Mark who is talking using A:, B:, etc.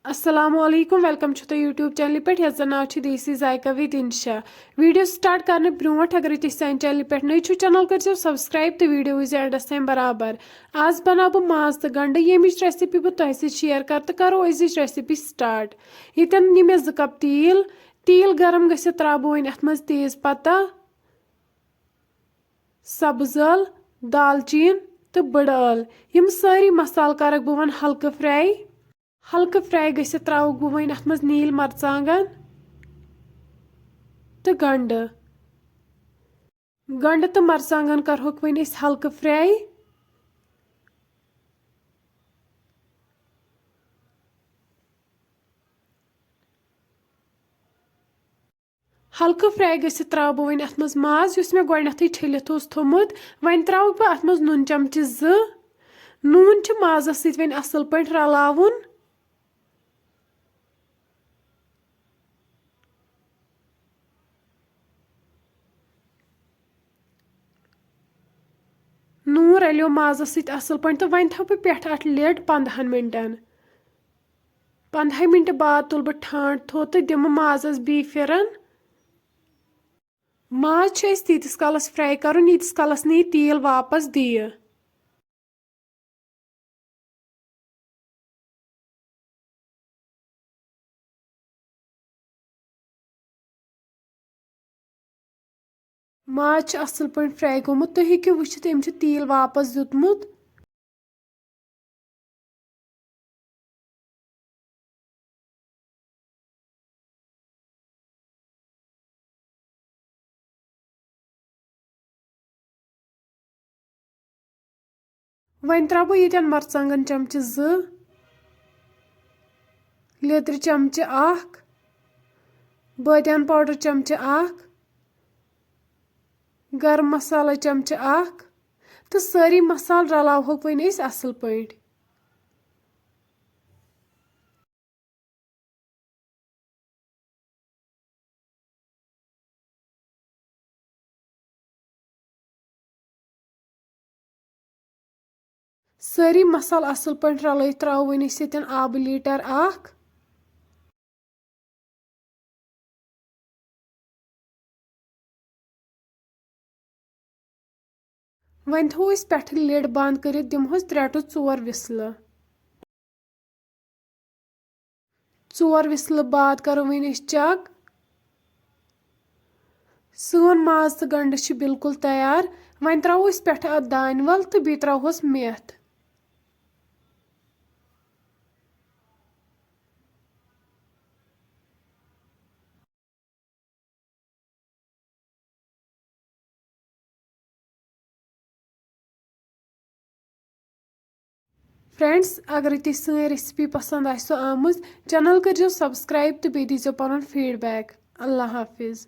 A: अस्सलामु अलैकुम वेलकम छु तो यूट्यूब चैनल पे यस नाव छु देसी जायका विद इंशा वीडियो स्टार्ट करने ब्रोट अगर तुम सान चैनल पे नई छु चैनल कर सब्सक्राइब तो वीडियो वज एंडस तम बराबर आज बना बह माज तो गंड यमिच रेसिपी बह तुह शेयर कर तो करो अजिच रेसिपी स्टार्ट यन नी मे 2 कप तेल गरम गसित त्रा बह वन अत मज तेज पत्ता सब्ज ٲl दालचीन तो बड़ ٲl यम सारी मसाल करक बह वन हल्का फ्राई गसित त्रावक बह वन अत मज नील मरचांगन तो गंड तो मरचांगन करहोक वन अस हल्का फ्राई हल्का फ्राई गसित त्राव बह वन अत मज माज युस मे गोडनेथै छलित ओस थोमुत वन त्रावक बह अत मज नून चमचे 2 नून छ माजस सत वन असल पट रलावुन नून रलो माजस सत असल पट तो वन थो बह पेट अट लिड 15 मिनटन 15 मिनट बाद तुल बह ठांड थो तो दिम माजस बी फिरन माज तीतिस कालस फ्राई करन यीतिस कालस नी तेल वापस दिए माज असल पे फ्राई गोमुत तुम हेकु वुचित अम तेल वापस दितमुत वन त्रा बह यन मरचांगन चमचे 2 लेदर चमचे 1 बादियान पाउडर चमचे 1 गरम मसाला चमचे 1 तो सारी मसाल रलावहोक वन अस असल पट सारी मसाल असल पट रल त्रो वन अस आब लीटर 1 वन थो पे लिड बंद कर दिमहोस 3 to 4 विसल 4 विसल बाद करो वन चेक सोन माज तो गंड बिल्कुल तैयार वन त्रो पे अत दान वल तो बी त्रोहस मेथ फ्रेंड्स अगर तुम सन रेसिपी पसंद आमज चैनल कर सब्सक्राइब तो बे दीजो पन फीडबैक अल्लाह हाफिज।